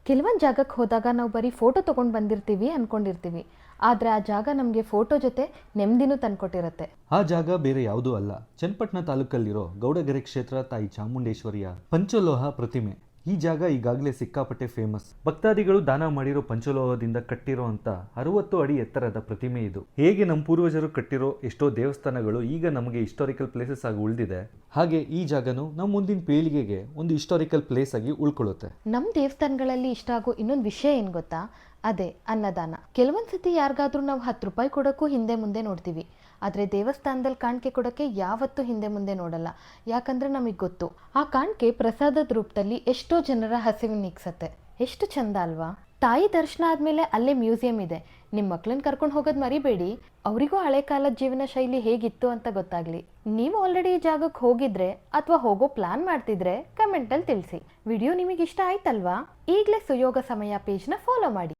ಕೆಲವೊಂದು ಜಾಗಕ್ಕೆ ಹೋದಾಗ ನಾವು ಬರೀ ಫೋಟೋ ತೊಗೊಂಡು ಬಂದಿರ್ತೀವಿ ಅನ್ಕೊಂಡಿರ್ತೀವಿ, ಆದರೆ ಆ ಜಾಗ ನಮಗೆ ಫೋಟೋ ಜೊತೆ ನೆಮ್ಮದಿನೂ ತಂದ್ಕೊಟ್ಟಿರುತ್ತೆ. ಆ ಜಾಗ ಬೇರೆ ಯಾವುದೂ ಅಲ್ಲ, ಚನ್ನಪಟ್ಟಣ ತಾಲೂಕಲ್ಲಿರೋ ಗೌಡಗೆರೆ ಕ್ಷೇತ್ರ ತಾಯಿ ಚಾಮುಂಡೇಶ್ವರಿಯ ಪಂಚಲೋಹ ಪ್ರತಿಮೆ. ಈ ಜಾಗ ಈಗಾಗಲೇ ಸಿಕ್ಕಾಪಟ್ಟೆ ಫೇಮಸ್. ಭಕ್ತಾದಿಗಳು ದಾನ ಮಾಡಿರೋ ಪಂಚಲೋಹದಿಂದ ಕಟ್ಟಿರೋ ಅಂತ 60 ಅಡಿ ಎತ್ತರದ ಪ್ರತಿಮೆ ಇದು. ಹೇಗೆ ನಮ್ಮ ಪೂರ್ವಜರು ಕಟ್ಟಿರೋ ಎಷ್ಟೋ ದೇವಸ್ಥಾನಗಳು ಈಗ ನಮಗೆ ಹಿಸ್ಟಾರಿಕಲ್ ಪ್ಲೇಸಸ್ ಆಗಿ ಉಳಿದಿದೆ, ಹಾಗೆ ಈ ಜಾಗನೂ ನಮ್ಮ ಮುಂದಿನ ಪೀಳಿಗೆಗೆ ಒಂದು ಹಿಸ್ಟಾರಿಕಲ್ ಪ್ಲೇಸ್ ಆಗಿ ಉಳ್ಕೊಳ್ಳುತ್ತೆ. ನಮ್ಮ ದೇವಸ್ಥಾನಗಳಲ್ಲಿ ಇಷ್ಟ ಆಗೋ ಇನ್ನೊಂದು ವಿಷಯ ಏನು ಗೊತ್ತಾ? ಅದೇ ಅನ್ನದಾನ. ಕೆಲವೊಂದ್ಸತಿ ಯಾರಿಗಾದ್ರೂ ನಾವು 10 ರೂಪಾಯಿ ಕೊಡೋಕ್ಕೂ ಹಿಂದೆ ಮುಂದೆ ನೋಡ್ತೀವಿ, ಆದರೆ ದೇವಸ್ಥಾನದಲ್ಲಿ ಕಾಣಿಕೆ ಕೊಡೋಕ್ಕೆ ಯಾವತ್ತೂ ಹಿಂದೆ ಮುಂದೆ ನೋಡಲ್ಲ. ಯಾಕಂದರೆ ನಮಗೆ ಗೊತ್ತು, ಆ ಕಾಣಿಕೆ ಪ್ರಸಾದದ ರೂಪದಲ್ಲಿ ಎಷ್ಟೋ ಜನರ ಹಸಿವು ನೀಗ್ಸತ್ತೆ. ಎಷ್ಟು ಚಂದ ಅಲ್ವಾ? ತಾಯಿ ದರ್ಶನ ಆದಮೇಲೆ ಅಲ್ಲೇ ಮ್ಯೂಸಿಯಂ ಇದೆ. ನಿಮ್ಮ ಮಕ್ಕಳನ್ನ ಕರ್ಕೊಂಡು ಹೋಗೋದು ಮರಿಬೇಡಿ, ಅವರಿಗೂ ಹಳೆ ಕಾಲದ ಜೀವನ ಶೈಲಿ ಹೇಗಿತ್ತು ಅಂತ ಗೊತ್ತಾಗಲಿ. ನೀವು ಆಲ್ರೆಡಿ ಈ ಜಾಗಕ್ಕೆ ಹೋಗಿದ್ರೆ ಅಥವಾ ಹೋಗೋ ಪ್ಲಾನ್ ಮಾಡ್ತಿದ್ರೆ ಕಮೆಂಟಲ್ಲಿ ತಿಳಿಸಿ. ವಿಡಿಯೋ ನಿಮಗೆ ಇಷ್ಟ ಆಯ್ತಲ್ವಾ? ಈಗಲೇ ಸುಯೋಗ ಸಮಯ ಪೇಜ್ನ ಫಾಲೋ ಮಾಡಿ.